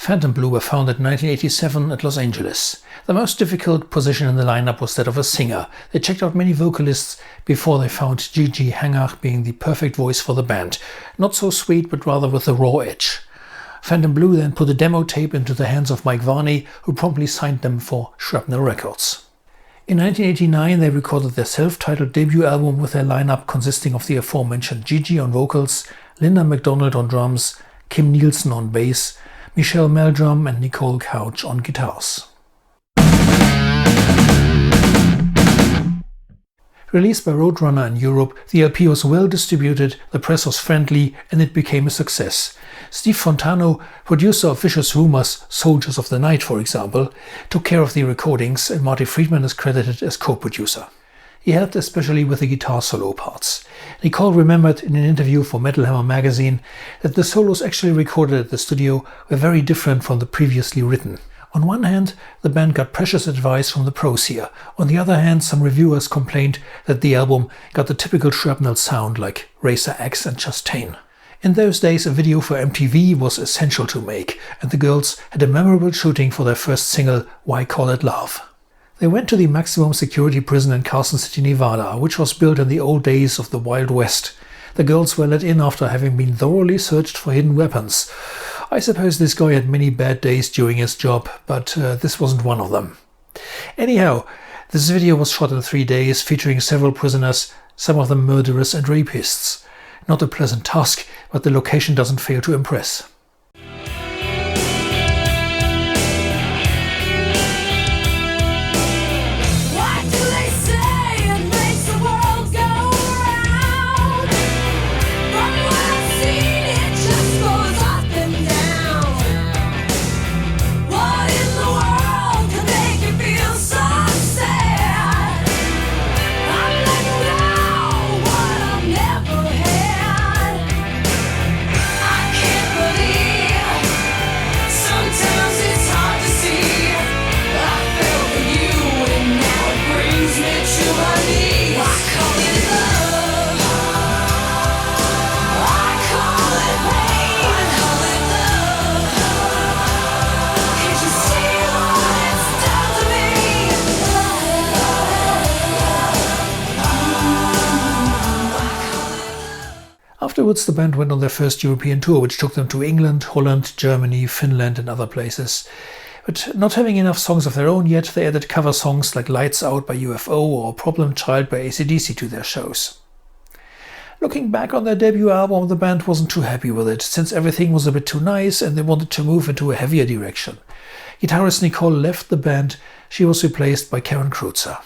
Phantom Blue were founded in 1987 at Los Angeles. The most difficult position in the lineup was that of a singer. They checked out many vocalists before they found Gigi Hangach being the perfect voice for the band. Not so sweet, but rather with a raw edge. Phantom Blue then put a demo tape into the hands of Mike Varney, who promptly signed them for Shrapnel Records. In 1989 they recorded their self-titled debut album with their lineup consisting of the aforementioned Gigi on vocals, Linda McDonald on drums, Kim Nielsen on bass, Michelle Meldrum and Nicole Couch on guitars. Released by Roadrunner in Europe, the LP was well distributed, the press was friendly, and it became a success. Steve Fontano, producer of Vicious Rumours, Soldiers of the Night for example, took care of the recordings, and Marty Friedman is credited as co-producer. He helped especially with the guitar solo parts. Nicole remembered in an interview for Metal Hammer magazine that the solos actually recorded at the studio were very different from the previously written. On one hand, the band got precious advice from the pros here. On the other hand, some reviewers complained that the album got the typical Shrapnel sound like Racer X and Chastain. In those days, a video for MTV was essential to make, and the girls had a memorable shooting for their first single, Why Call It Love. They went to the maximum security prison in Carson City, Nevada, which was built in the old days of the Wild West. The girls were let in after having been thoroughly searched for hidden weapons. I suppose this guy had many bad days during his job, but this wasn't one of them. Anyhow, this video was shot in 3 days, featuring several prisoners, some of them murderers and rapists. Not a pleasant task, but the location doesn't fail to impress. Afterwards, the band went on their first European tour, which took them to England, Holland, Germany, Finland and other places. But not having enough songs of their own yet, they added cover songs like Lights Out by UFO or Problem Child by AC/DC to their shows. Looking back on their debut album, the band wasn't too happy with it, since everything was a bit too nice and they wanted to move into a heavier direction. Guitarist Nicole left the band. She was replaced by Karen Kreutzer.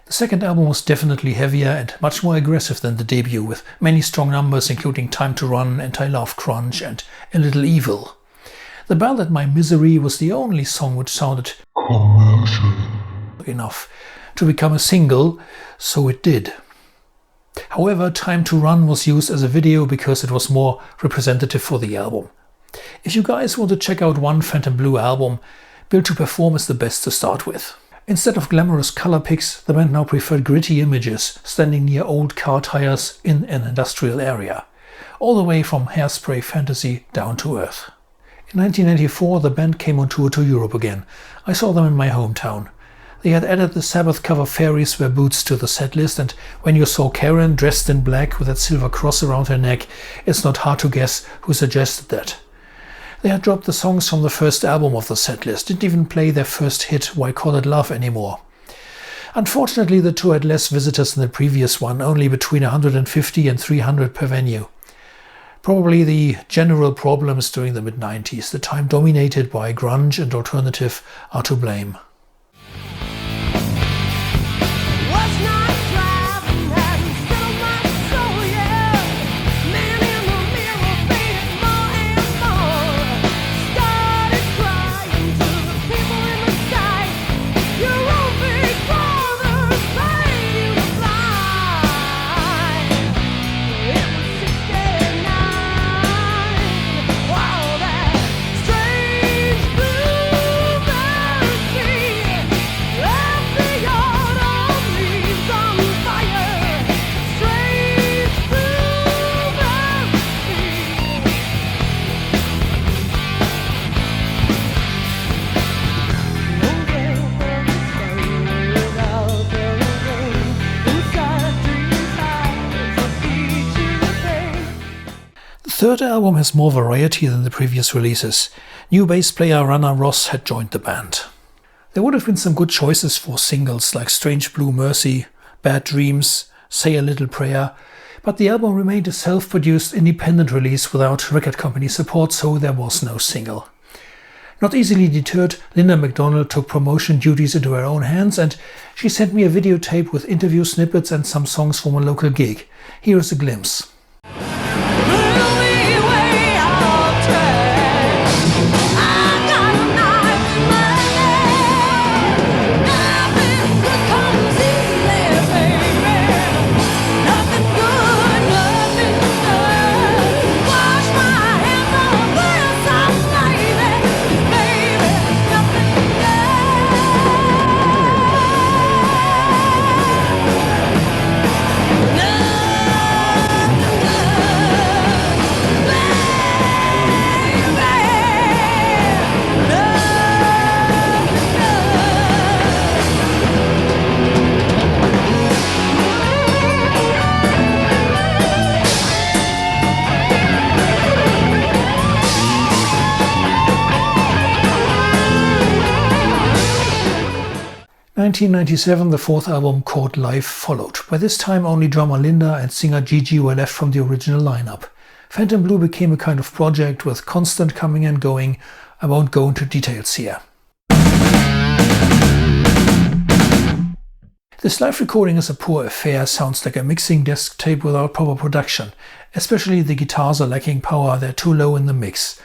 The second album was definitely heavier and much more aggressive than the debut, with many strong numbers including Time to Run, Anti-Love Crunch and A Little Evil. The ballad My Misery was the only song which sounded commercial enough to become a single, so it did. However, Time to Run was used as a video because it was more representative for the album. If you guys want to check out one Phantom Blue album, Built to Perform is the best to start with. Instead of glamorous color pics, the band now preferred gritty images, standing near old car tires in an industrial area, all the way from Hairspray fantasy down to earth. In 1994, the band came on tour to Europe again. I saw them in my hometown. They had added the Sabbath cover Fairies Wear Boots to the setlist, and when you saw Karen dressed in black with that silver cross around her neck, it's not hard to guess who suggested that. They had dropped the songs from the first album of the setlist, didn't even play their first hit, Why Call It Love, anymore. Unfortunately, the tour had less visitors than the previous one, only between 150 and 300 per venue. Probably the general problems during the mid-90s, the time dominated by grunge and alternative, are to blame. Wow, that strange blue third album has more variety than the previous releases. New bass player Rana Ross had joined the band. There would have been some good choices for singles like Strange Blue Mercy, Bad Dreams, Say a Little Prayer, but the album remained a self-produced independent release without record company support, so there was no single. Not easily deterred, Linda McDonald took promotion duties into her own hands, and she sent me a videotape with interview snippets and some songs from a local gig. Here is a glimpse. In 1997, the fourth album called Life followed. By this time only drummer Linda and singer Gigi were left from the original lineup. Phantom Blue became a kind of project with constant coming and going. I won't go into details here. This live recording is a poor affair, sounds like a mixing desk tape without proper production. Especially the guitars are lacking power, they're too low in the mix.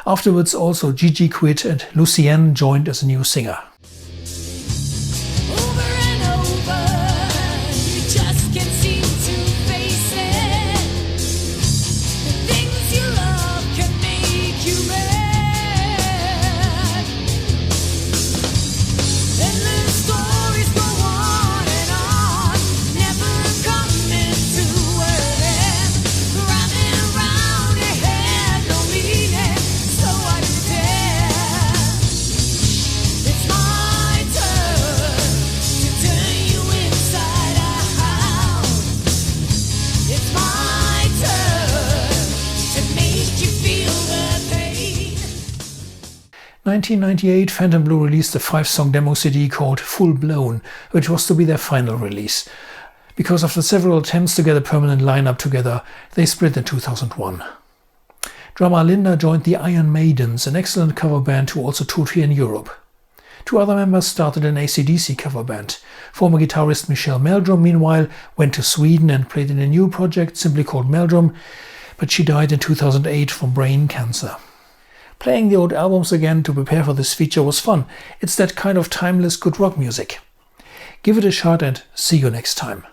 Afterwards also Gigi quit and Lucienne joined as a new singer. In 1998, Phantom Blue released a 5-song demo CD called Full Blown, which was to be their final release. Because after several attempts to get a permanent lineup together, they split in 2001. Drummer Linda joined the Iron Maidens, an excellent cover band who also toured here in Europe. Two other members started an AC/DC cover band. Former guitarist Michelle Meldrum, meanwhile, went to Sweden and played in a new project simply called Meldrum, but she died in 2008 from brain cancer. Playing the old albums again to prepare for this feature was fun. It's that kind of timeless good rock music. Give it a shot and see you next time.